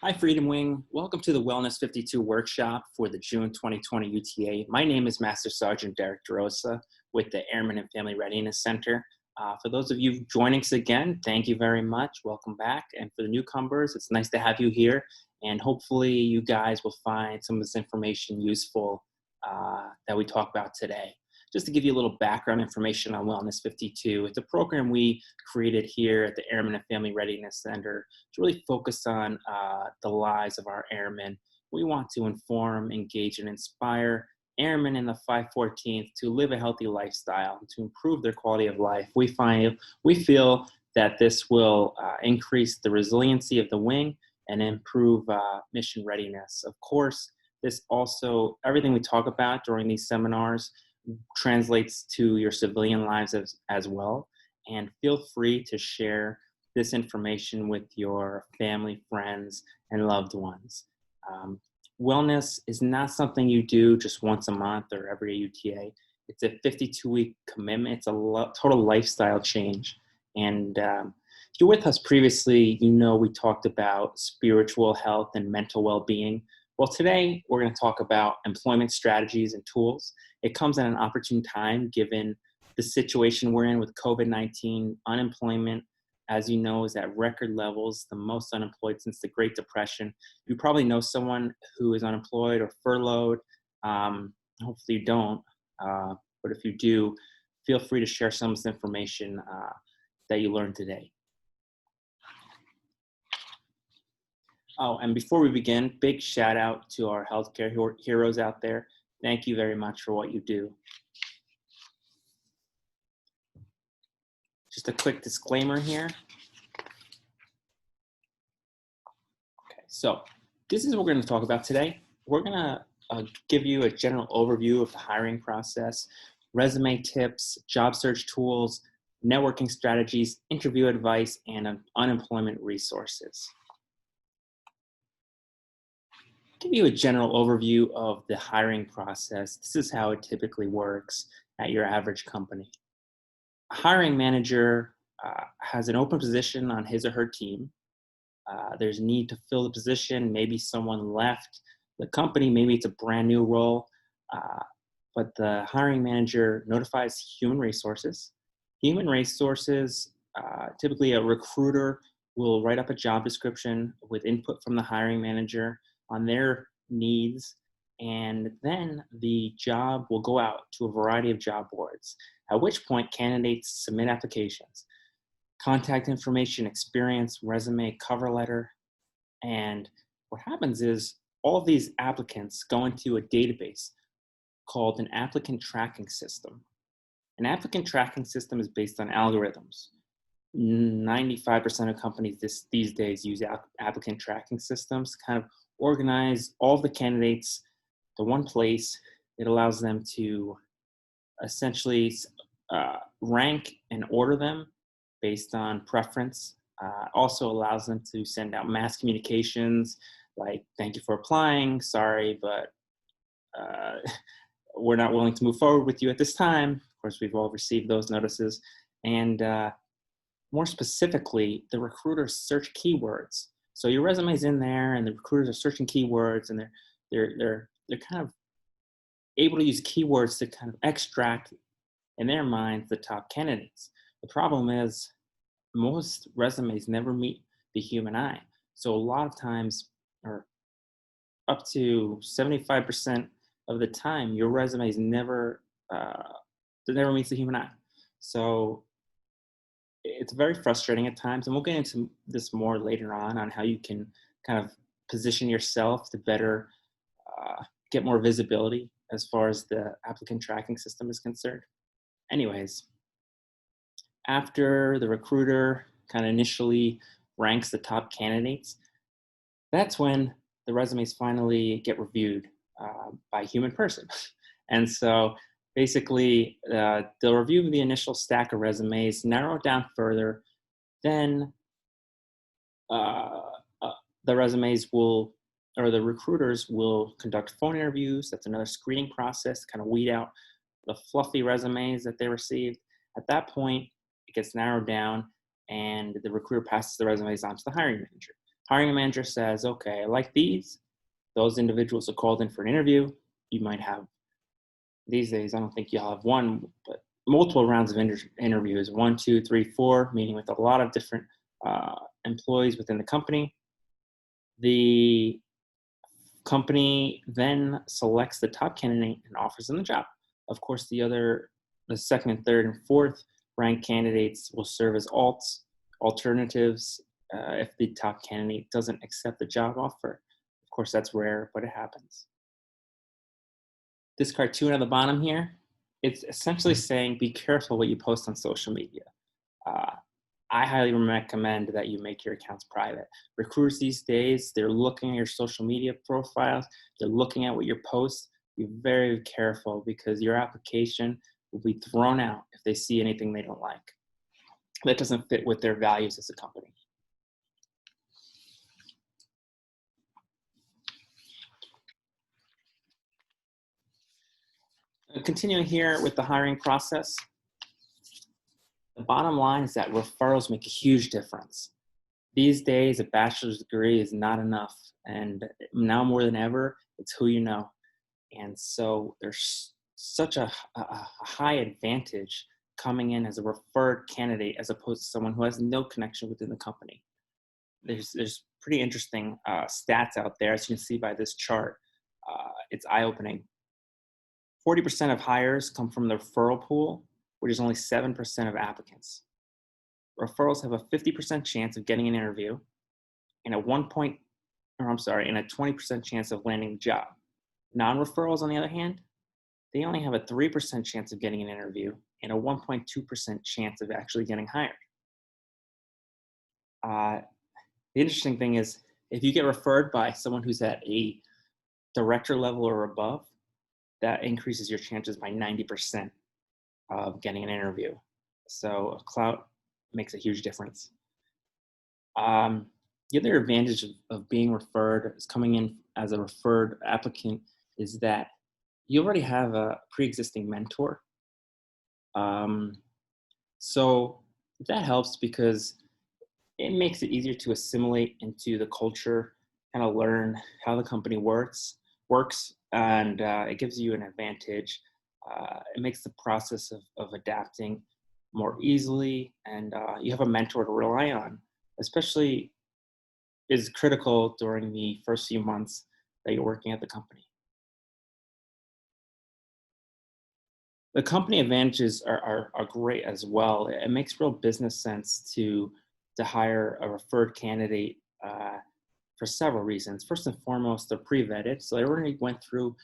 Hi, Freedom Wing. Welcome to the Wellness 52 workshop for the June 2020 UTA. My name is Master Sergeant Derek DeRosa with the Airman and Family Readiness Center. For those of you joining us again, thank you very much. Welcome back. And for the newcomers, it's nice to have you here. And hopefully you guys will find some of this information useful that we talk about today. Just to give you a little background information on Wellness 52, it's a program we created here at the Airman and Family Readiness Center to really focus on the lives of our airmen. We want to inform, engage, and inspire airmen in the 514th to live a healthy lifestyle, to improve their quality of life. We feel that this will increase the resiliency of the wing and improve mission readiness. Of course, this also, everything we talk about during these seminars translates to your civilian lives as well. And feel free to share this information with your family, friends, and loved ones. Wellness is not something you do just once a month or every UTA. It's a 52-week commitment. It's a total lifestyle change. And if you're with us previously, you know we talked about spiritual health and mental well-being. Well, today we're going to talk about employment strategies and tools. It comes at an opportune time given the situation we're in with COVID-19. Unemployment, as you know, is at record levels, the most unemployed since the Great Depression. You probably know someone who is unemployed or furloughed. Hopefully you don't, but if you do, feel free to share some of this information that you learned today. Oh, and before we begin, big shout out to our healthcare heroes out there. Thank you very much for what you do. Just a quick disclaimer here. Okay, so this is what we're going to talk about today. We're going to give you a general overview of the hiring process, resume tips, job search tools, networking strategies, interview advice, and unemployment resources. Give you a general overview of the hiring process. This is how it typically works at your average company. A hiring manager has an open position on his or her team. There's a need to fill the position. Maybe someone left the company. Maybe it's a brand new role. But the hiring manager notifies human resources. Human resources, typically a recruiter will write up a job description with input from the hiring manager on their needs, and then the job will go out to a variety of job boards, at which point candidates submit applications, contact information, experience, resume, cover letter, and what happens is all of these applicants go into a database called an applicant tracking system. An applicant tracking system is based on algorithms. 95% of companies these days use applicant tracking systems, kind of organize all of the candidates to one place. It allows them to essentially rank and order them based on preference. Also allows them to send out mass communications like, thank you for applying, sorry, but we're not willing to move forward with you at this time. Of course, we've all received those notices. And more specifically, the recruiters search keywords. So your resume's in there, and the recruiters are searching keywords, and they're kind of able to use keywords to kind of extract, in their minds, the top candidates. The problem is most resumes never meet the human eye. So a lot of times, or up to 75% of the time, your resume is never meets the human eye. So it's very frustrating at times, and we'll get into this more later on how you can kind of position yourself to better get more visibility as far as the applicant tracking system is concerned. Anyways, after the recruiter kind of initially ranks the top candidates, that's when the resumes finally get reviewed by a human person. And so basically, they'll review the initial stack of resumes, narrow it down further, then the recruiters will conduct phone interviews. That's another screening process to kind of weed out the fluffy resumes that they received. At that point, it gets narrowed down, and the recruiter passes the resumes on to the hiring manager. Hiring manager says, okay, I like these. Those individuals are called in for an interview. You might have, these days, I don't think you'll have one, but multiple rounds of interviews, 1, 2, 3, 4, meeting with a lot of different uh, employees within the company. The company then selects the top candidate and offers them the job. Of course, the second and third and fourth ranked candidates will serve as alternatives if the top candidate doesn't accept the job offer. Of course, that's rare, but it happens. This cartoon at the bottom here, it's essentially saying be careful what you post on social media. Uh, I highly recommend that you make your accounts private. Recruiters these days, they're looking at your social media profiles, they're looking at what you post. Be very careful because your application will be thrown out if they see anything they don't like that doesn't fit with their values as a company. Continuing here with the hiring process, the bottom line is that referrals make a huge difference. These days, a bachelor's degree is not enough. And now more than ever, it's who you know. And so there's such a high advantage coming in as a referred candidate as opposed to someone who has no connection within the company. There's pretty interesting stats out there, as you can see by this chart. It's eye-opening. 40% of hires come from the referral pool, which is only 7% of applicants. Referrals have a 50% chance of getting an interview and a 20% chance of landing the job. Non-referrals, on the other hand, they only have a 3% chance of getting an interview and a 1.2% chance of actually getting hired. The interesting thing is, if you get referred by someone who's at a director level or above, that increases your chances by 90% of getting an interview. So clout makes a huge difference. The other advantage of being referred, is coming in as a referred applicant, is that you already have a pre-existing mentor. So that helps because it makes it easier to assimilate into the culture, kind of learn how the company works, and it gives you an advantage. It makes the process of adapting more easily, and you have a mentor to rely on, especially is critical during the first few months that you're working at the company. The company advantages are great as well. It makes real business sense to hire a referred candidate for several reasons. First and foremost, they're pre-vetted, so they already went through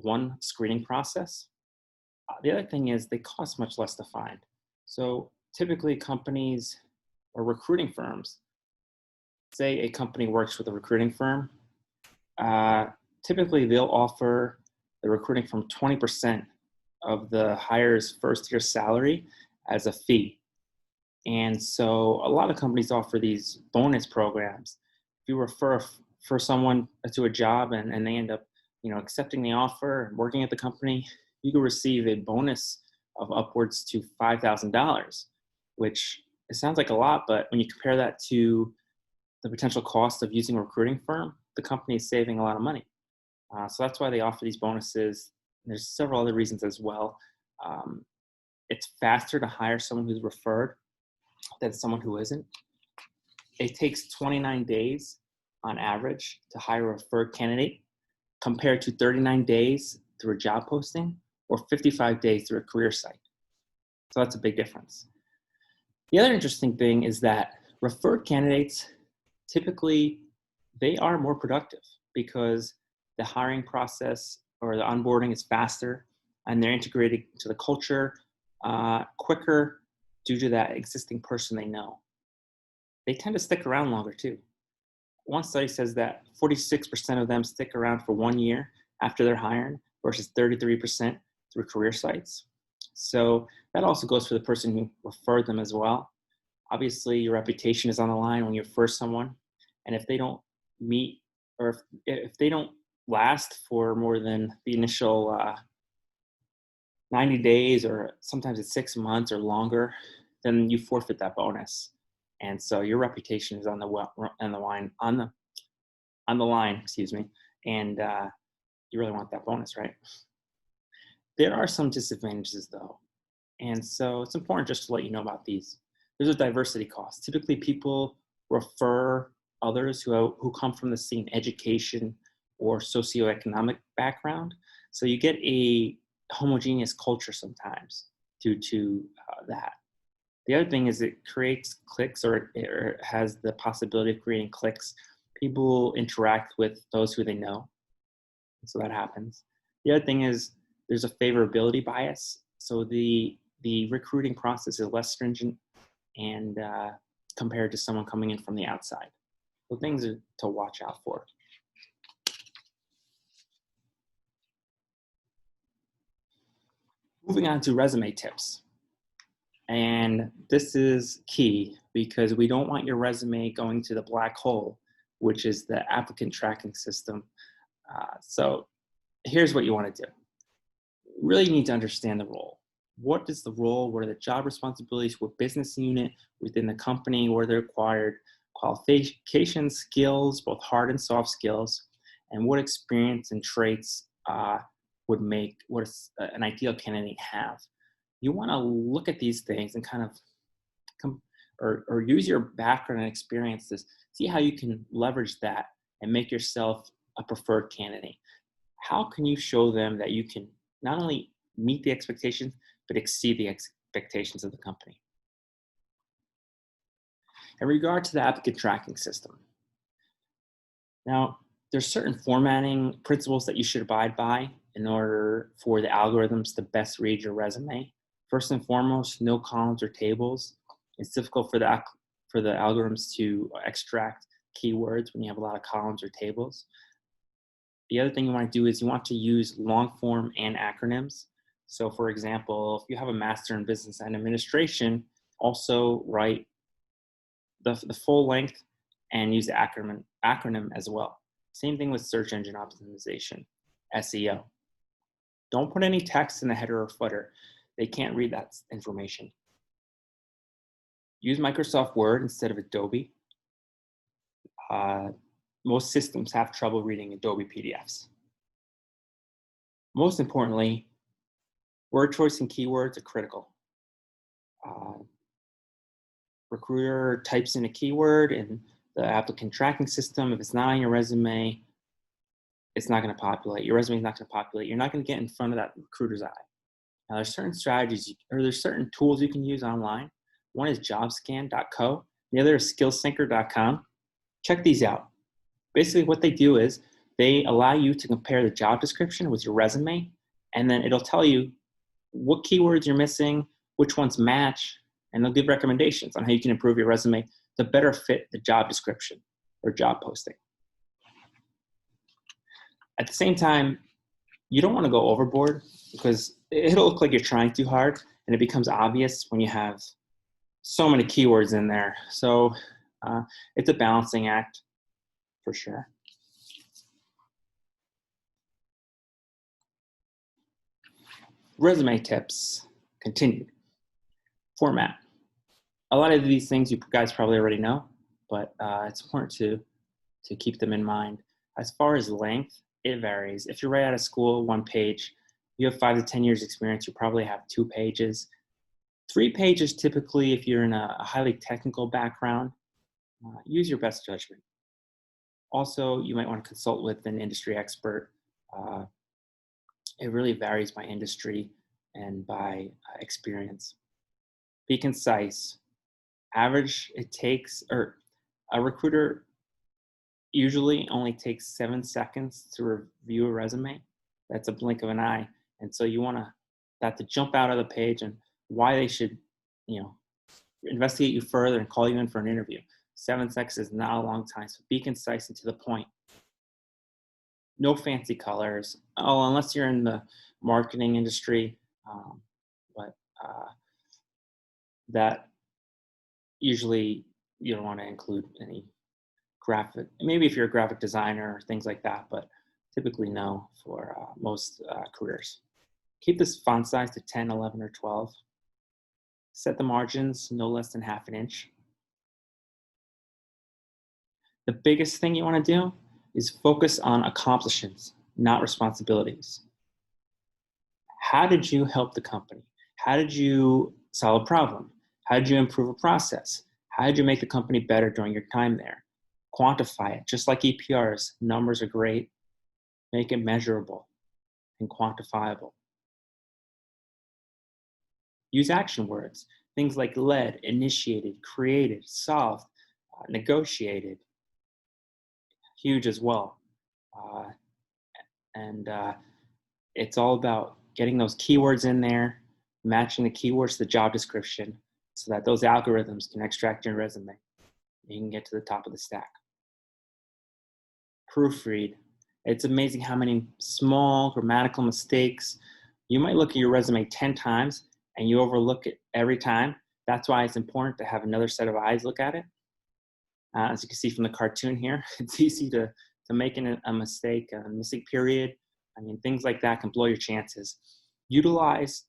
one screening process. The other thing is they cost much less to find. So typically companies or recruiting firms, say a company works with a recruiting firm, typically they'll offer the recruiting firm 20% of the hire's first year salary as a fee. And so a lot of companies offer these bonus programs. If you refer for someone to a job and they end up, accepting the offer and working at the company, you can receive a bonus of upwards to $5,000, which it sounds like a lot, but when you compare that to the potential cost of using a recruiting firm, the company is saving a lot of money. So that's why they offer these bonuses. There's several other reasons as well. It's faster to hire someone who's referred than someone who isn't. It takes 29 days on average to hire a referred candidate compared to 39 days through a job posting or 55 days through a career site. So that's a big difference. The other interesting thing is that referred candidates, typically, they are more productive because the hiring process or the onboarding is faster and they're integrated into the culture quicker due to that existing person they know. They tend to stick around longer too. One study says that 46% of them stick around for 1 year after they're hired versus 33% through career sites. So that also goes for the person who referred them as well. Obviously, your reputation is on the line when you refer someone. And if they don't meet or if they don't last for more than the initial 90 days or sometimes it's 6 months or longer, then you forfeit that bonus. And so your reputation is on the line, excuse me, and you really want that bonus, right? There are some disadvantages though, and so it's important just to let you know about these. There's a diversity cost. Typically, people refer others who come from the same education or socioeconomic background. So you get a homogeneous culture sometimes due to that. The other thing is it creates cliques, or it has the possibility of creating cliques. People interact with those who they know, so that happens. The other thing is there's a favorability bias. So the recruiting process is less stringent and compared to someone coming in from the outside. So things to watch out for. Moving on to resume tips. And this is key because we don't want your resume going to the black hole, which is the applicant tracking system. So here's what you want to do. Really need to understand the role. What is the role? What are the job responsibilities? What business unit within the company? What are the required qualifications, skills, both hard and soft skills? And what experience and traits would make what an ideal candidate have? You want to look at these things and kind of or use your background and experience to see how you can leverage that and make yourself a preferred candidate. How can you show them that you can not only meet the expectations, but exceed the expectations of the company? In regard to the applicant tracking system, now there's certain formatting principles that you should abide by in order for the algorithms to best read your resume. First and foremost, no columns or tables. It's difficult for the algorithms to extract keywords when you have a lot of columns or tables. The other thing you want to do is you want to use long form and acronyms. So for example, if you have a master in business and administration, also write the full length and use the acronym as well. Same thing with search engine optimization, SEO. Don't put any text in the header or footer. They can't read that information. Use Microsoft Word instead of Adobe. Most systems have trouble reading Adobe PDFs. Most importantly, word choice and keywords are critical. Recruiter types in a keyword in the applicant tracking system. If it's not on your resume, it's not going to populate. Your resume is not going to populate. You're not going to get in front of that recruiter's eye. Now, there's certain strategies, or there's certain tools you can use online. One is jobscan.co. The other is skillsyncer.com. Check these out. Basically, what they do is they allow you to compare the job description with your resume, and then it'll tell you what keywords you're missing, which ones match, and they'll give recommendations on how you can improve your resume to better fit the job description or job posting. At the same time, you don't want to go overboard because it'll look like you're trying too hard, and it becomes obvious when you have so many keywords in there. So it's a balancing act for sure. Resume tips, continued. Format. A lot of these things you guys probably already know, but it's important to keep them in mind. As far as length, it varies. If you're right out of school, 1 page. You have 5 to 10 years experience, you probably have 2 pages. 3 pages typically if you're in a highly technical background. Use your best judgment. Also, you might want to consult with an industry expert. It really varies by industry and by experience. Be concise. Average, it takes, or a recruiter usually only takes 7 seconds to review a resume. That's a blink of an eye. And so you want that to jump out of the page and why they should, investigate you further and call you in for an interview. 7 seconds is not a long time, so be concise and to the point. No fancy colors, unless you're in the marketing industry, but that usually you don't want to include any graphic. Maybe if you're a graphic designer or things like that, but typically no for most careers. Keep this font size to 10, 11, or 12. Set the margins no less than 1/2 inch. The biggest thing you want to do is focus on accomplishments, not responsibilities. How did you help the company? How did you solve a problem? How did you improve a process? How did you make the company better during your time there? Quantify it, just like EPRs. Numbers are great. Make it measurable and quantifiable. Use action words, things like led, initiated, created, solved, negotiated, huge as well. Uh, and it's all about getting those keywords in there, matching the keywords to the job description so that those algorithms can extract your resume. You can get to the top of the stack. Proofread. It's amazing how many small grammatical mistakes. You might look at your resume 10 times and you overlook it every time. That's why it's important to have another set of eyes look at it. As you can see from the cartoon here, it's easy to make a mistake, a missing period. I mean, things like that can blow your chances. Utilize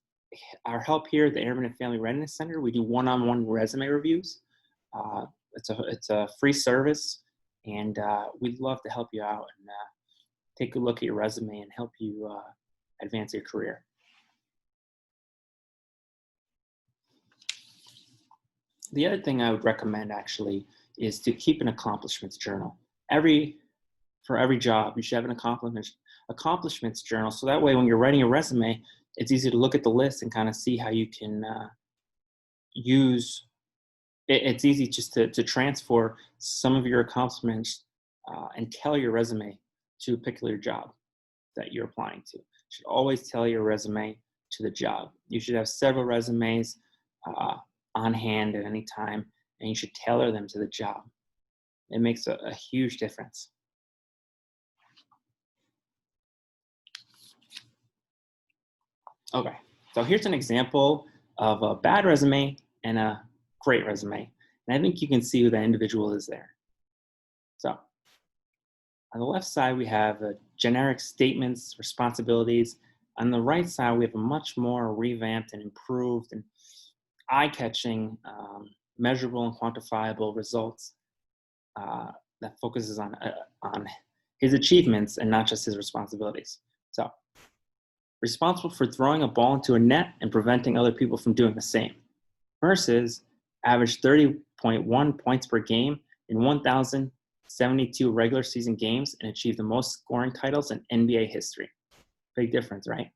our help here at the Airman and Family Readiness Center. We do one-on-one resume reviews. It's a free service, and we'd love to help you out and take a look at your resume and help you advance your career. The other thing I would recommend actually is to keep an accomplishments journal. For every job, you should have an accomplishments journal. So that way, when you're writing a resume, it's easy to look at the list and kind of see how you can use it. It's easy just to transfer some of your accomplishments and tailor your resume to a particular job that you're applying to. You should always tailor your resume to the job. You should have several resumes on hand at any time, and you should tailor them to the job. It makes a huge difference. Okay, so here's an example of a bad resume and a great resume. And I think you can see who the individual is there. So on the left side, we have generic statements, responsibilities. On the right side, we have a much more revamped and improved and eye-catching, measurable and quantifiable results that focuses on his achievements and not just his responsibilities. So, responsible for throwing a ball into a net and preventing other people from doing the same, versus averaged 30.1 points per game in 1,072 regular season games and achieved the most scoring titles in NBA history. Big difference, right?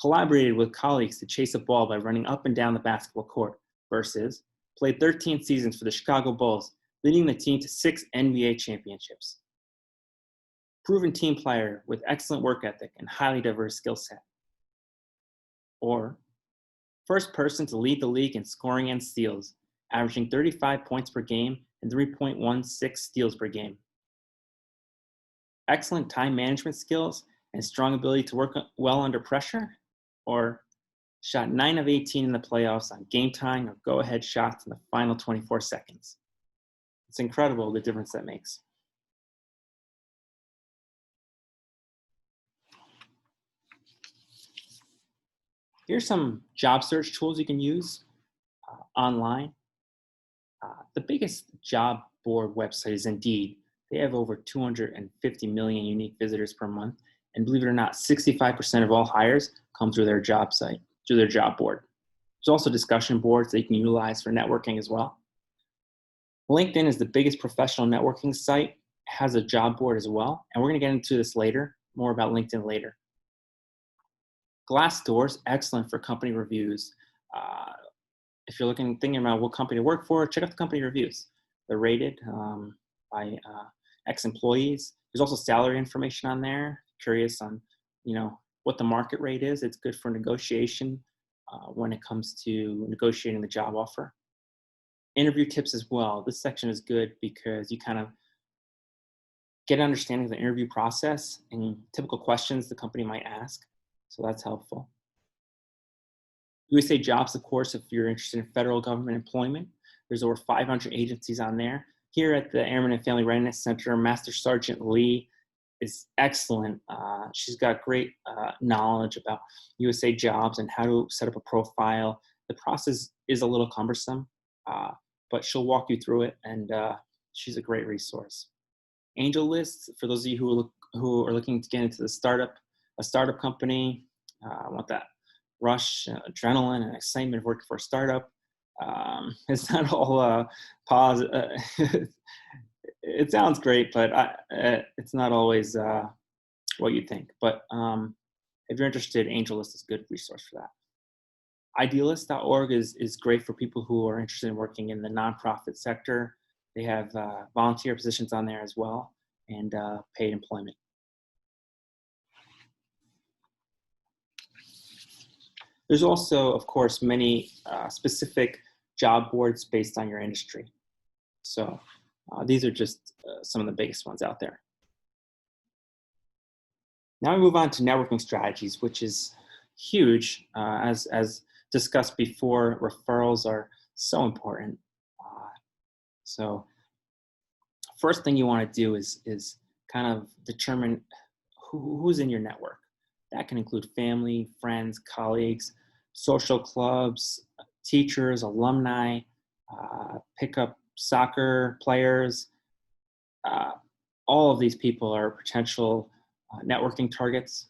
Collaborated with colleagues to chase a ball by running up and down the basketball court, versus played 13 seasons for the Chicago Bulls, leading the team to 6 NBA championships. Proven team player with excellent work ethic and highly diverse skill set. Or first person to lead the league in scoring and steals, averaging 35 points per game and 3.16 steals per game. Excellent time management skills and strong ability to work well under pressure, or shot 9 of 18 in the playoffs on game-tying or go-ahead shots in the final 24 seconds. It's incredible the difference that makes. Here's some job search tools you can use online. The biggest job board website is Indeed. They have over 250 million unique visitors per month. And believe it or not, 65% of all hires come through their job site, through their job board. There's also discussion boards that you can utilize for networking as well. LinkedIn is the biggest professional networking site. It has a job board as well. And we're going to get into this later, more about LinkedIn later. Glassdoor is excellent for company reviews. If you're thinking about what company to work for, check out the company reviews. They're rated by ex-employees. There's also salary information on there. Curious on, what the market rate is. It's good for negotiation when it comes to negotiating the job offer. Interview tips as well. This section is good because you kind of get an understanding of the interview process and typical questions the company might ask. So that's helpful. USA Jobs, of course, if you're interested in federal government employment. There's over 500 agencies on there. Here at the Airman and Family Readiness Center, Master Sergeant Lee is excellent. She's got great knowledge about USA Jobs and how to set up a profile. The process is a little cumbersome, but she'll walk you through it, and she's a great resource. Angel List, for those of you who are looking to get into a startup company, want that rush, adrenaline, and excitement of working for a startup. It's not all positive. It sounds great, but it's not always what you think. But if you're interested, AngelList is a good resource for that. Idealist.org is great for people who are interested in working in the nonprofit sector. They have volunteer positions on there as well, and paid employment. There's also, of course, many specific job boards based on your industry. So these are just some of the biggest ones out there. Now we move on to networking strategies, which is huge. As discussed before, referrals are so important. So first thing you want to do is kind of determine who's in your network. That can include family, friends, colleagues, social clubs, teachers, alumni, pickup soccer players. All of these people are potential networking targets.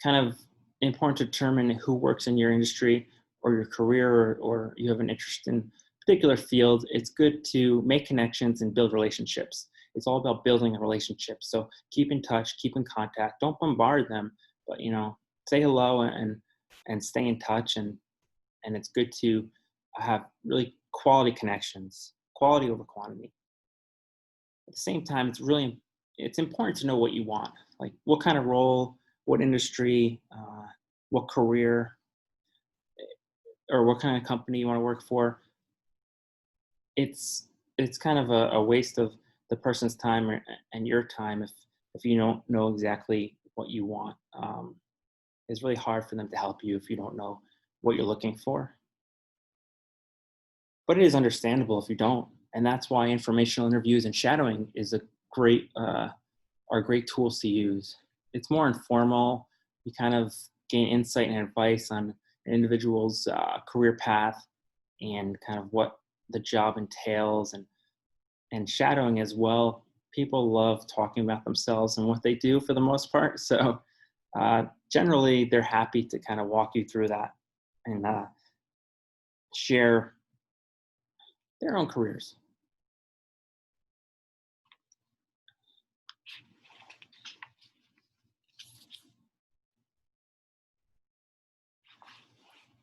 Kind of important to determine who works in your industry or your career, or you have an interest in a particular field. It's good to make connections and build relationships. It's all about building a relationship. So keep in touch, keep in contact. Don't bombard them, but say hello and stay in touch. And it's good to have really quality connections, quality over quantity. At the same time, it's important to know what you want, like what kind of role, what industry, what career, or what kind of company you want to work for. It's kind of a waste of the person's time and your time if you don't know exactly what you want. It's really hard for them to help you if you don't know what you're looking for. But it is understandable if you don't, and that's why informational interviews and shadowing is are great tools to use. It's more informal. You kind of gain insight and advice on an individual's career path and kind of what the job entails, and shadowing as well. People love talking about themselves and what they do for the most part. So generally, they're happy to kind of walk you through that and share their own careers.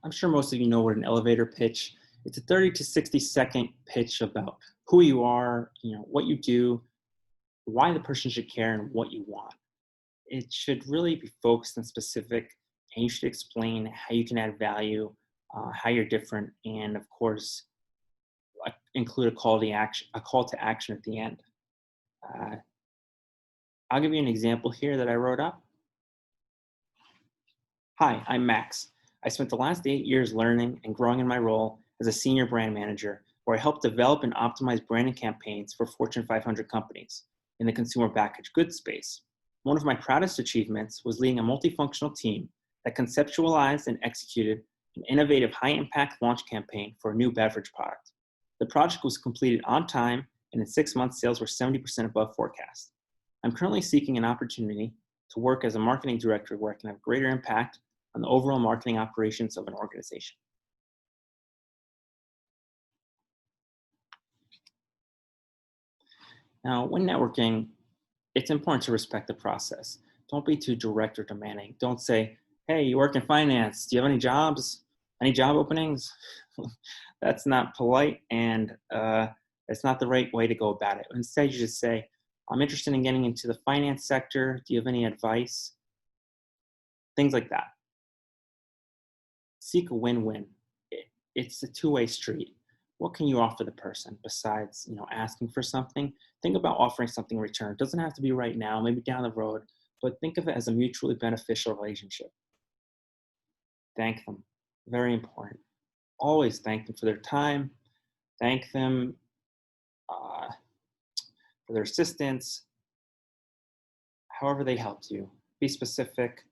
I'm sure most of you know what an elevator pitch. It's a 30 to 60-second pitch about who you are, what you do, why the person should care, and what you want. It should really be focused and specific, and you should explain how you can add value, how you're different, and of course, include a call to action at the end. I'll give you an example here that I wrote up. Hi, I'm Max. I spent the last 8 years learning and growing in my role as a senior brand manager, where I helped develop and optimize branding campaigns for Fortune 500 companies in the consumer packaged goods space. One of my proudest achievements was leading a multifunctional team that conceptualized and executed an innovative high-impact launch campaign for a new beverage product. The project was completed on time, and in 6 months, sales were 70% above forecast. I'm currently seeking an opportunity to work as a marketing director where I can have greater impact on the overall marketing operations of an organization. Now, when networking, it's important to respect the process. Don't be too direct or demanding. Don't say, hey, you work in finance. Do you have any jobs? Any job openings? That's not polite, and it's not the right way to go about it. Instead, you just say, I'm interested in getting into the finance sector. Do you have any advice? Things like that. Seek a win-win. It's a two-way street. What can you offer the person besides, asking for something? Think about offering something in return. It doesn't have to be right now, maybe down the road, but think of it as a mutually beneficial relationship. Thank them. Very important. Always thank them for their time. Thank them for their assistance, however they helped you. Be specific.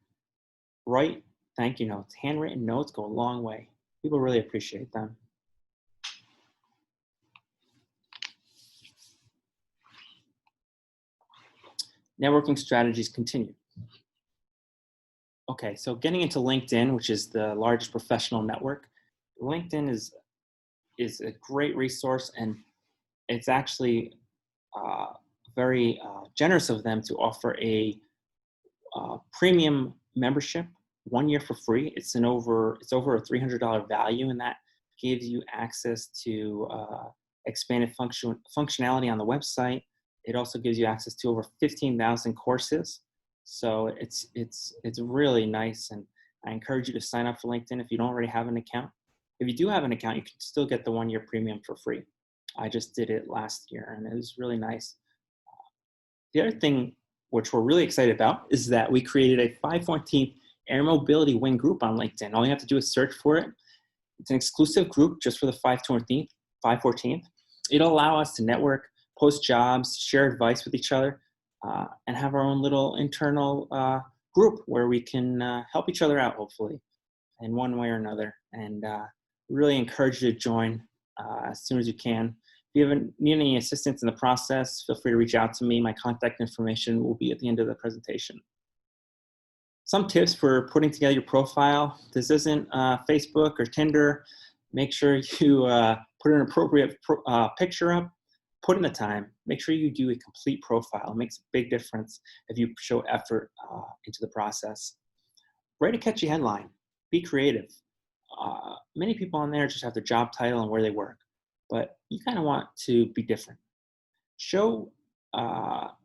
Write thank you notes. Handwritten notes go a long way. People really appreciate them. Networking strategies continue. Okay, so getting into LinkedIn, which is the largest professional network, LinkedIn is a great resource, and it's actually uh, very generous of them to offer a premium membership, 1 year for free. It's over a $300 value, and that gives you access to expanded functionality on the website. It also gives you access to over 15,000 courses. So it's really nice, and I encourage you to sign up for LinkedIn if you don't already have an account. If you do have an account, you can still get the 1 year premium for free. I just did it last year, and it was really nice. The other thing which we're really excited about is that we created a 514th Air Mobility Wing group on LinkedIn. All you have to do is search for it. It's an exclusive group just for the 514th. It'll allow us to network, post jobs, share advice with each other, and have our own little internal group where we can help each other out, hopefully, in one way or another. And really encourage you to join as soon as you can. If you need any assistance in the process, feel free to reach out to me. My contact information will be at the end of the presentation. Some tips for putting together your profile. This isn't Facebook or Tinder. Make sure you put an appropriate picture up, put in the time. Make sure you do a complete profile. It makes a big difference if you show effort into the process. Write a catchy headline. Be creative. Many people on there just have their job title and where they work, but you kind of want to be different. Show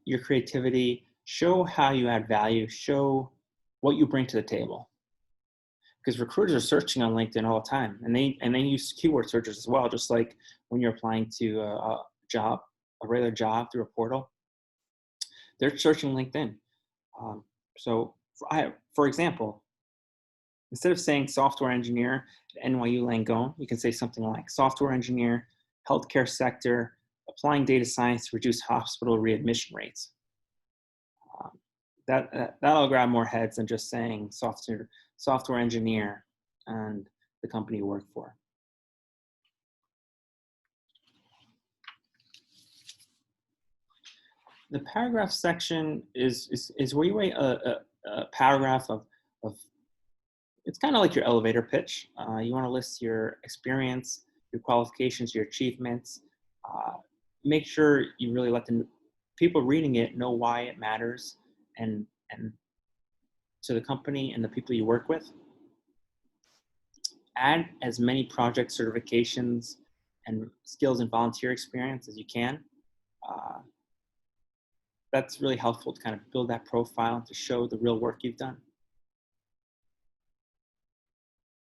your creativity, show how you add value, show what you bring to the table. Because recruiters are searching on LinkedIn all the time, and they use keyword searchers as well, just like when you're applying to a job, a regular job through a portal. They're searching LinkedIn. So for example, instead of saying software engineer at NYU Langone, you can say something like software engineer, healthcare sector, applying data science to reduce hospital readmission rates. That'll grab more heads than just saying software engineer and the company you work for. The paragraph section is where you write a paragraph of it's kind of like your elevator pitch. You want to list your experience, your qualifications, your achievements. Make sure you really let the people reading it know why it matters and to the company and the people you work with. Add as many project certifications and skills and volunteer experience as you can. That's really helpful to kind of build that profile to show the real work you've done.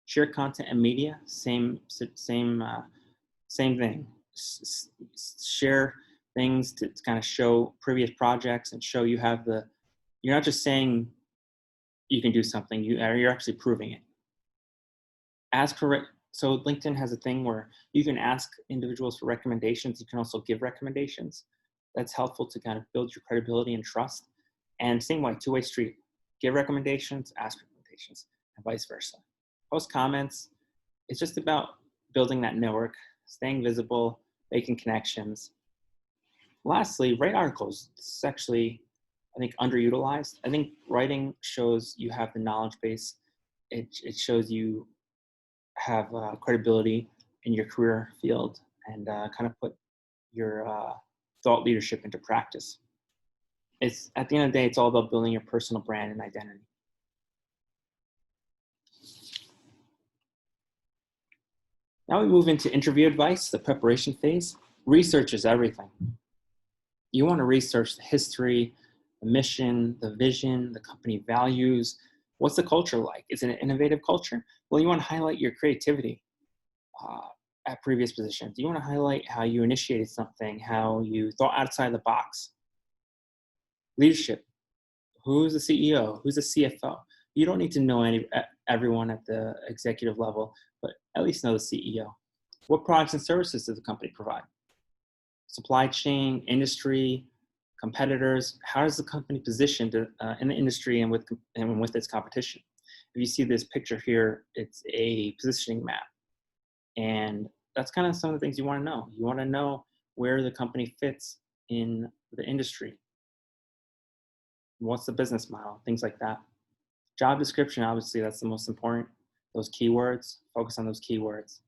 Share content and media, same thing. Share things to kind of show previous projects and show you have you're not just saying you can do something, you're actually proving it. So LinkedIn has a thing where you can ask individuals for recommendations. You can also give recommendations. That's helpful to kind of build your credibility and trust. And same way, two-way street. Give recommendations, ask recommendations, and vice versa. Post comments. It's just about building that network, staying visible, making connections. Lastly, write articles. This is actually, I think, underutilized. I think writing shows you have the knowledge base. It shows you have credibility in your career field and kind of put your thought leadership into practice. It's at the end of the day, it's all about building your personal brand and identity. Now we move into interview advice, the preparation phase. Research is everything. You want to research the history, the mission, the vision, the company values. What's the culture like? Is it an innovative culture? Well, you want to highlight your creativity at previous positions. You want to highlight how you initiated something, how you thought outside the box. Leadership. Who's the CEO? Who's the CFO? You don't need to know everyone at the executive level, but at least know the CEO. What products and services does the company provide? Supply chain, industry, competitors. How is the company positioned in the industry and with its competition? If you see this picture here, it's a positioning map. And that's kind of some of the things you want to know. You want to know where the company fits in the industry. What's the business model? Things like that. Job description, obviously, that's the most important. Those keywords, focus on those keywords.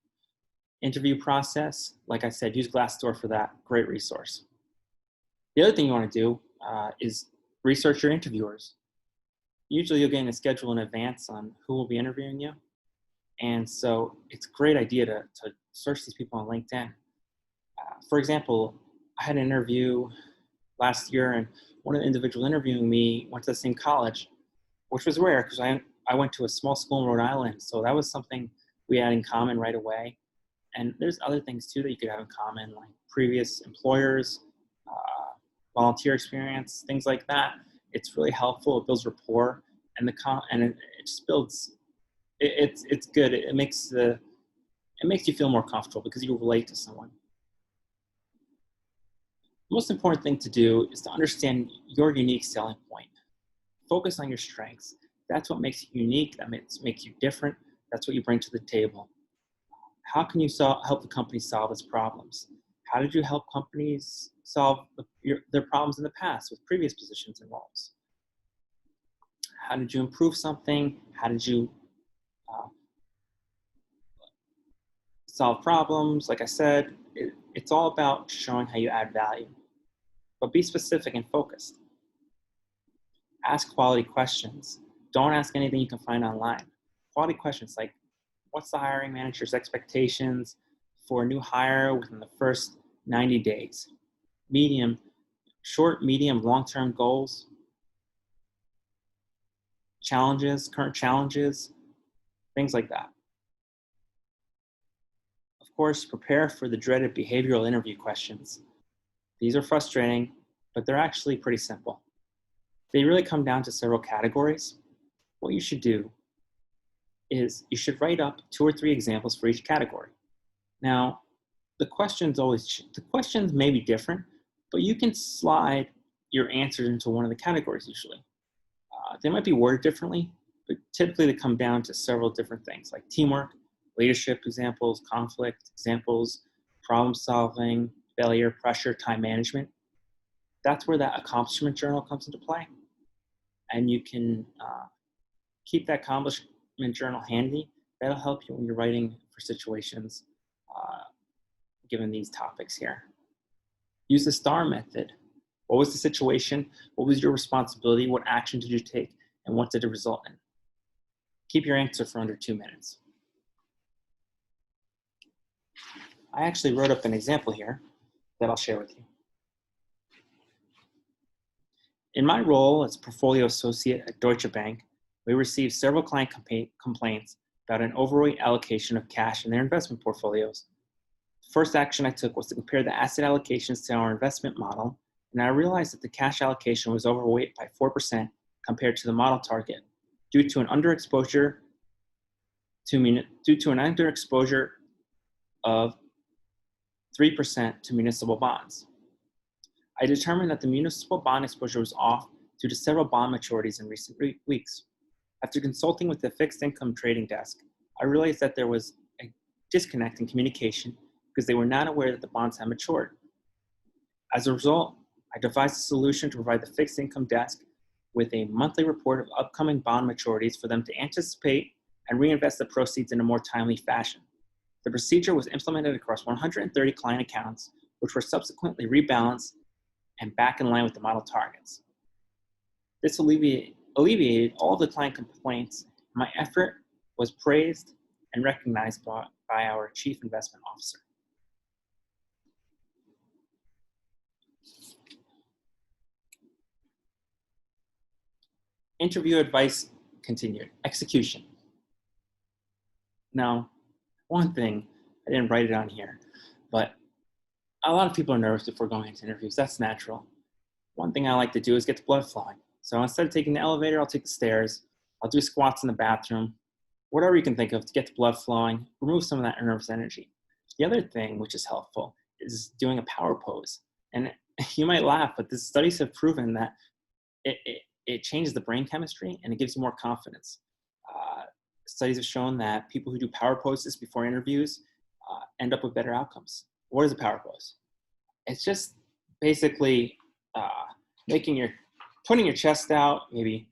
Interview process, like I said, use Glassdoor for that. Great resource. The other thing you want to do is research your interviewers. Usually you'll get a schedule in advance on who will be interviewing you. And so it's a great idea to search these people on LinkedIn. For example, I had an interview last year, and one of the individuals interviewing me went to the same college, which was rare because I went to a small school in Rhode Island. So that was something we had in common right away. And there's other things too that you could have in common, like previous employers, volunteer experience, things like that. It's really helpful. It builds rapport, and it just builds. It's good. It makes you feel more comfortable because you relate to someone. The most important thing to do is to understand your unique selling point. Focus on your strengths. That's what makes you unique. That makes you different. That's what you bring to the table. How can you help the company solve its problems? How did you help companies solve their problems in the past with previous positions and roles? How did you improve something? How did you solve problems? Like I said, it's all about showing how you add value. But be specific and focused. Ask quality questions. Don't ask anything you can find online. Quality questions like, what's the hiring manager's expectations for a new hire within the first 90 days? Short, medium, long-term goals, current challenges, things like that. Of course, prepare for the dreaded behavioral interview questions. These are frustrating, but they're actually pretty simple. They really come down to several categories. What you should do is you should write up 2 or 3 examples for each category. Now, the questions may be different, but you can slide your answers into one of the categories usually. They might be worded differently, but typically they come down to several different things like teamwork, leadership examples, conflict examples, problem solving, failure, pressure, time management. That's where that accomplishment journal comes into play. And you can keep that accomplishment journal handy. That'll help you when you're writing for situations given these topics here. Use the STAR method. What was the situation? What was your responsibility? What action did you take? And what did it result in? Keep your answer for under 2 minutes. I actually wrote up an example here that I'll share with you. In my role as portfolio associate at Deutsche Bank, we received several client complaints about an overweight allocation of cash in their investment portfolios. The first action I took was to compare the asset allocations to our investment model, and I realized that the cash allocation was overweight by 4% compared to the model target due to an underexposure of 3% to municipal bonds. I determined that the municipal bond exposure was off due to several bond maturities in recent weeks. After consulting with the fixed income trading desk, I realized that there was a disconnect in communication because they were not aware that the bonds had matured. As a result, I devised a solution to provide the fixed income desk with a monthly report of upcoming bond maturities for them to anticipate and reinvest the proceeds in a more timely fashion. The procedure was implemented across 130 client accounts, which were subsequently rebalanced and back in line with the model targets. This alleviated all the client complaints. My effort was praised and recognized by our chief investment officer. Interview advice continued. Execution. Now, one thing, I didn't write it on here, but a lot of people are nervous before going into interviews. That's natural. One thing I like to do is get the blood flowing. So instead of taking the elevator, I'll take the stairs. I'll do squats in the bathroom. Whatever you can think of to get the blood flowing, remove some of that nervous energy. The other thing, which is helpful, is doing a power pose. And you might laugh, but the studies have proven that it changes the brain chemistry and it gives you more confidence. Studies have shown that people who do power poses before interviews end up with better outcomes. What is a power pose? It's just basically making your putting your chest out, maybe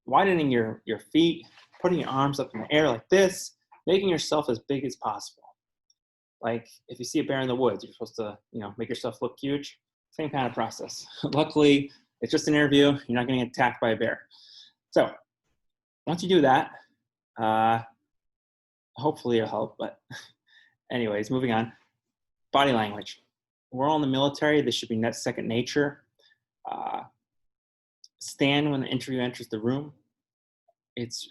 widening your feet, putting your arms up in the air like this, making yourself as big as possible. Like if you see a bear in the woods, you're supposed to, make yourself look huge. Same kind of process. Luckily, it's just an interview. You're not going to get attacked by a bear. So once you do that, hopefully it'll help. But anyways, moving on. Body language. We're all in the military. This should be second nature. Stand when the interview enters the room. It's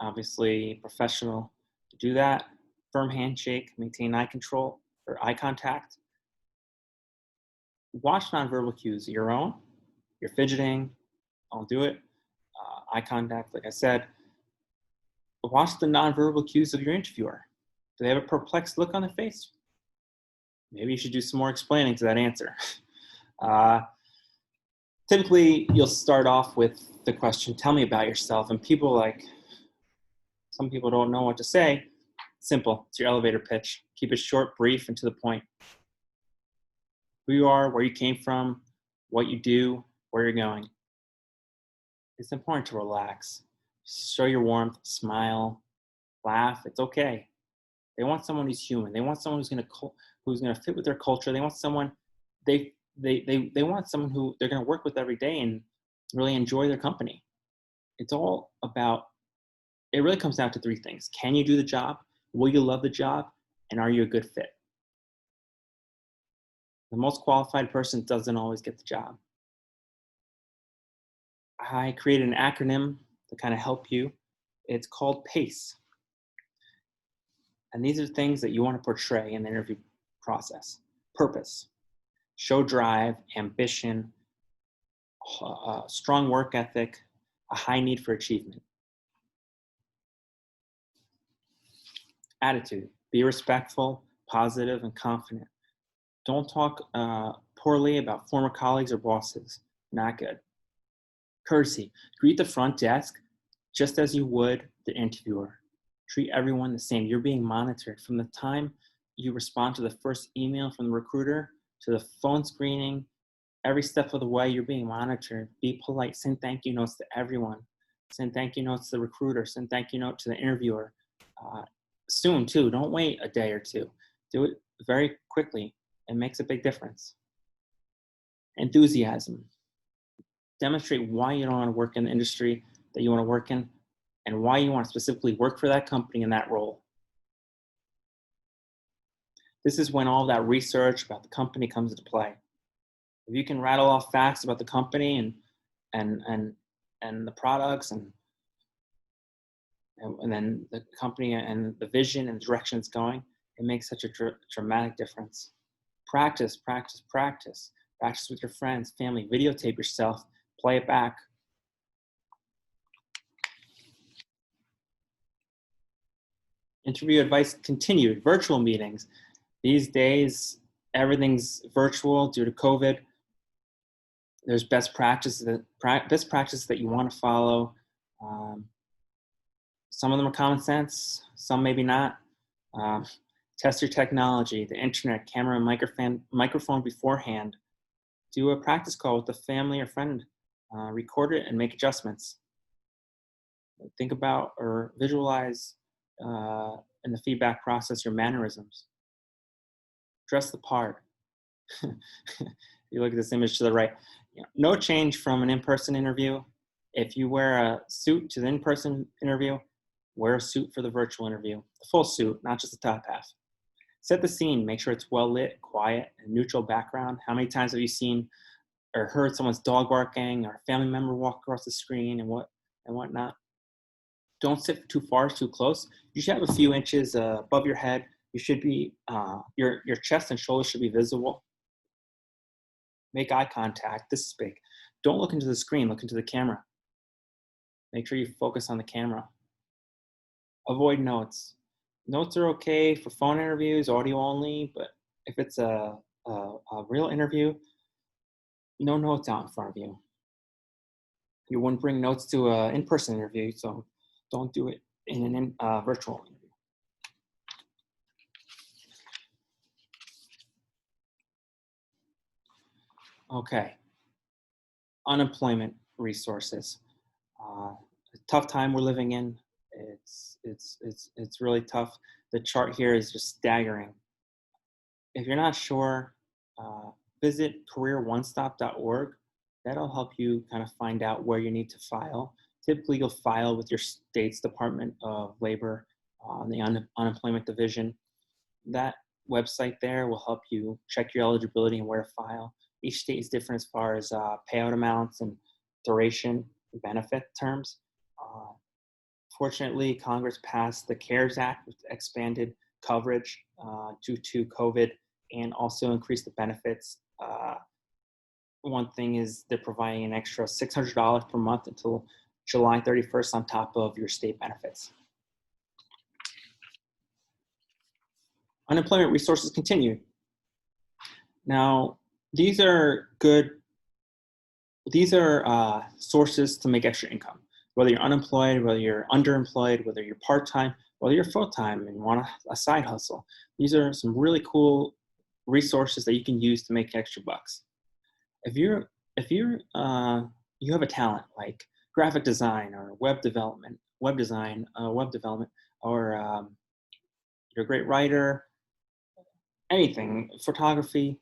obviously professional to do that. Firm handshake, maintain eye control or eye contact. Watch nonverbal cues, your own. You're fidgeting, I'll do it. Eye contact, like I said. Watch the nonverbal cues of your interviewer. Do they have a perplexed look on their face? Maybe you should do some more explaining to that answer. Typically, you'll start off with the question, tell me about yourself. And some people don't know what to say. Simple, it's your elevator pitch. Keep it short, brief, and to the point. Who you are, where you came from, what you do, where you're going. It's important to relax. Show your warmth, smile, laugh. It's okay. They want someone who's human. They want someone who's gonna fit with their culture. They want someone they want someone who they're gonna work with every day and really enjoy their company. It really comes down to three things. Can you do the job? Will you love the job? And are you a good fit? The most qualified person doesn't always get the job. I created an acronym to kind of help you. It's called PACE. And these are things that you want to portray in the interview process. Purpose, show drive, ambition, strong work ethic, a high need for achievement. Attitude, be respectful, positive, and confident. Don't talk poorly about former colleagues or bosses. Not good. Courtesy, greet the front desk just as you would the interviewer. Treat everyone the same. You're being monitored from the time you respond to the first email from the recruiter to the phone screening. Every step of the way, you're being monitored. Be polite. Send thank you notes to everyone. Send thank you notes to the recruiter. Send thank you note to the interviewer. Soon, too. Don't wait a day or two. Do it very quickly. It makes a big difference. Enthusiasm. Demonstrate why you don't want to work in the industry that you want to work in and why you want to specifically work for that company in that role. This is when all that research about the company comes into play. If you can rattle off facts about the company and the products and then the company and the vision and direction it's going, it makes such a dramatic difference. Practice, practice, practice. Practice with your friends, family. Videotape yourself. Play it back. Interview advice continued. Virtual meetings. These days, everything's virtual due to COVID. There's best practices that you want to follow. Some of them are common sense. Some maybe not. Test your technology, the internet, camera, and microphone beforehand. Do a practice call with a family or friend. Record it and make adjustments. Think about or visualize in the feedback process your mannerisms. Dress the part. You look at this image to the right. No change from an in-person interview. If you wear a suit to the in-person interview, wear a suit for the virtual interview. The full suit, not just the top half. Set the scene. Make sure it's well lit, quiet, and neutral background. How many times have you seen or heard someone's dog barking or a family member walk across the screen and whatnot? Don't sit too far, too close. You should have a few inches above your head. You should be your chest and shoulders should be visible. Make eye contact. This is big. Don't look into the screen. Look into the camera. Make sure you focus on the camera. Avoid notes. Notes are okay for phone interviews, audio only, but if it's a real interview, no notes out in front of you. You wouldn't bring notes to an in-person interview, so don't do it in a virtual interview. Okay. Unemployment resources. Uh, Tough time we're living in. It's really tough. The chart here is just staggering. If you're not sure, uh, visit careeronestop.org. That'll help you kind of find out where you need to file. Typically, you'll file with your state's Department of Labor on the unemployment division. That website there will help you check your eligibility and where to file. Each state is different as far as payout amounts and duration, benefit terms. Uh, Fortunately, Congress passed the CARES Act, which expanded coverage due to COVID and also increased the benefits. One thing is they're providing an extra $600 per month until July 31st on top of your state benefits. Unemployment resources continue. Now, these are good. These are sources to make extra income. Whether you're unemployed, whether you're underemployed, whether you're part-time, whether you're full-time and want a side hustle. These are some really cool resources that you can use to make extra bucks. If you have a talent like graphic design or web development, or you're a great writer, anything, photography,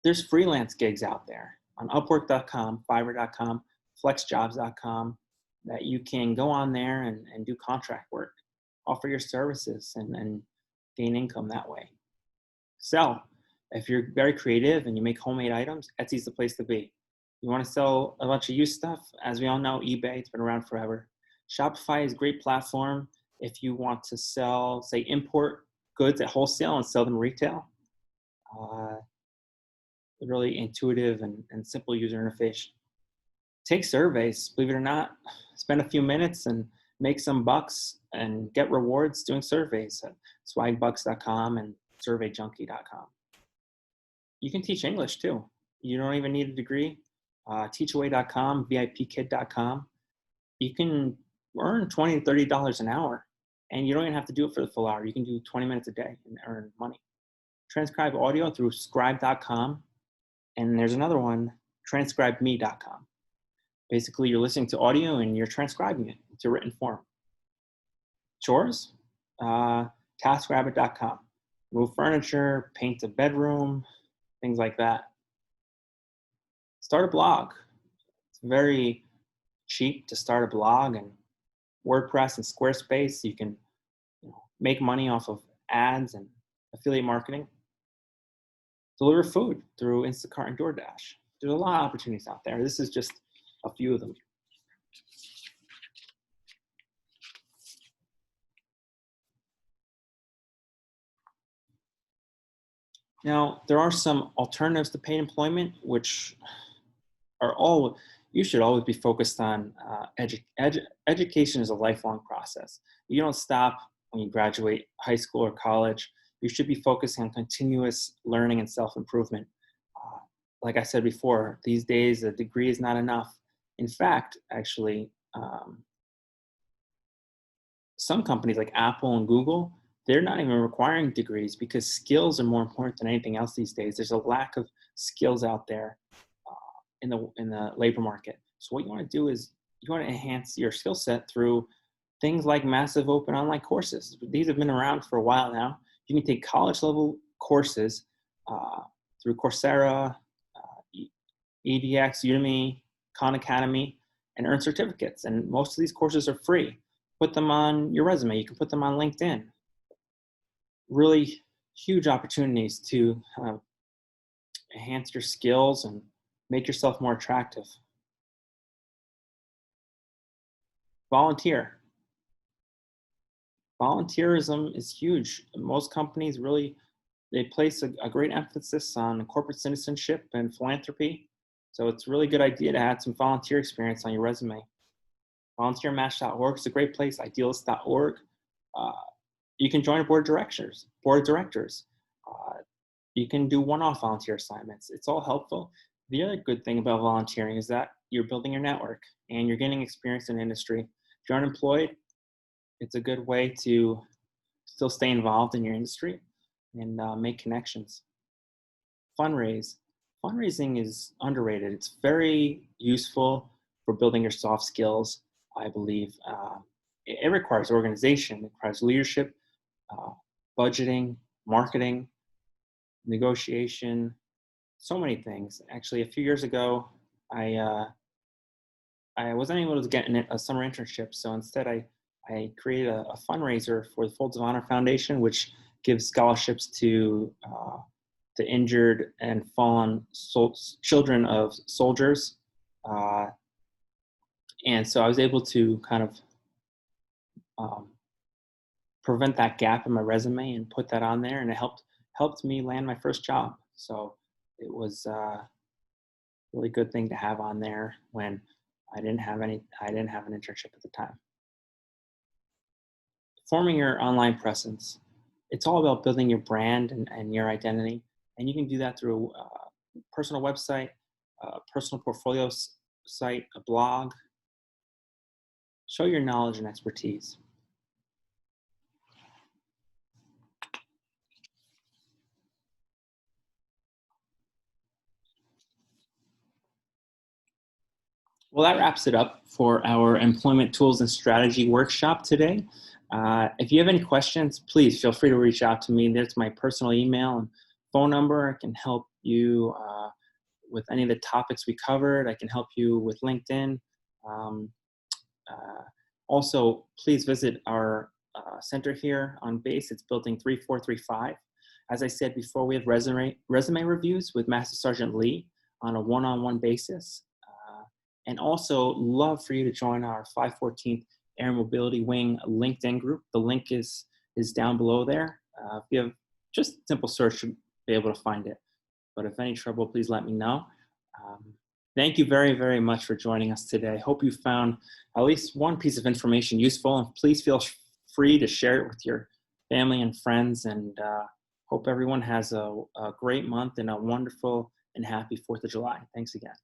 there's freelance gigs out there on Upwork.com, Fiverr.com, FlexJobs.com that you can go on there and do contract work, offer your services and gain income that way. Sell. If you're very creative and you make homemade items, Etsy's the place to be. You want to sell a bunch of used stuff? As we all know, eBay, it's been around forever. Shopify is a great platform if you want to sell, say, import goods at wholesale and sell them retail. Really intuitive and simple user interface. Take surveys, believe it or not. Spend a few minutes and make some bucks and get rewards doing surveys at swagbucks.com and surveyjunkie.com. You can teach English too. You don't even need a degree. Teachaway.com, VIPkid.com. You can earn $20 to $30 an hour, and you don't even have to do it for the full hour. You can do 20 minutes a day and earn money. Transcribe audio through scribe.com. And there's another one, transcribeme.com. Basically, you're listening to audio and you're transcribing it into written form. Chores, taskrabbit.com. Move furniture, paint a bedroom, things like that. Start a blog. It's very cheap to start a blog, and WordPress and Squarespace, you can make money off of ads and affiliate marketing. Deliver food through Instacart and DoorDash. There's a lot of opportunities out there. This is just a few of them. Now, there are some alternatives to paid employment, which you should always be focused on. Education is a lifelong process. You don't stop when you graduate high school or college. You should be focusing on continuous learning and self-improvement. Like I said before, these days a degree is not enough. In fact, actually, some companies like Apple and Google, they're not even requiring degrees because skills are more important than anything else these days. There's a lack of skills out there in the labor market. So what you want to do is you want to enhance your skill set through things like massive open online courses. These have been around for a while now. You can take college level courses through Coursera, EDX, Udemy, Khan Academy, and earn certificates. And most of these courses are free. Put them on your resume. You can put them on LinkedIn. Really huge opportunities to enhance your skills and make yourself more attractive. Volunteer. Volunteerism is huge. Most companies really, they place a great emphasis on corporate citizenship and philanthropy. So it's a really good idea to add some volunteer experience on your resume. Volunteermatch.org is a great place, idealist.org. You can join a board of directors. You can do one-off volunteer assignments. It's all helpful. The other good thing about volunteering is that you're building your network and you're getting experience in industry. If you're unemployed, it's a good way to still stay involved in your industry and make connections. Fundraise. Fundraising is underrated. It's very useful for building your soft skills, I believe. It requires organization, it requires leadership, uh, budgeting, marketing, negotiation, so many things. Actually, a few years ago, I uh, I wasn't able to get a summer internship, so instead I created a fundraiser for the Folds of Honor Foundation, which gives scholarships to the injured and fallen children of soldiers. Uh, and so I was able to kind of um, prevent that gap in my resume and put that on there, and it helped me land my first job. So it was a really good thing to have on there when I didn't have an internship at the time. Forming your online presence. It's all about building your brand and your identity. And you can do that through a personal website, a personal portfolio site, a blog. Show your knowledge and expertise. Well, that wraps it up for our employment tools and strategy workshop today. If you have any questions, please feel free to reach out to me. There's my personal email and phone number. I can help you with any of the topics we covered. I can help you with LinkedIn. Um, uh, Also, please visit our center here on base. It's building 3435. As I said before, we have resume reviews with Master Sergeant Lee on a one-on-one basis. And also love for you to join our 514th Air Mobility Wing LinkedIn group. The link is down below there. If you have just simple search, you'll be able to find it. But if any trouble, please let me know. Thank you very, very much for joining us today. Hope you found at least one piece of information useful, and please feel free to share it with your family and friends, and hope everyone has a great month and a wonderful and happy 4th of July. Thanks again.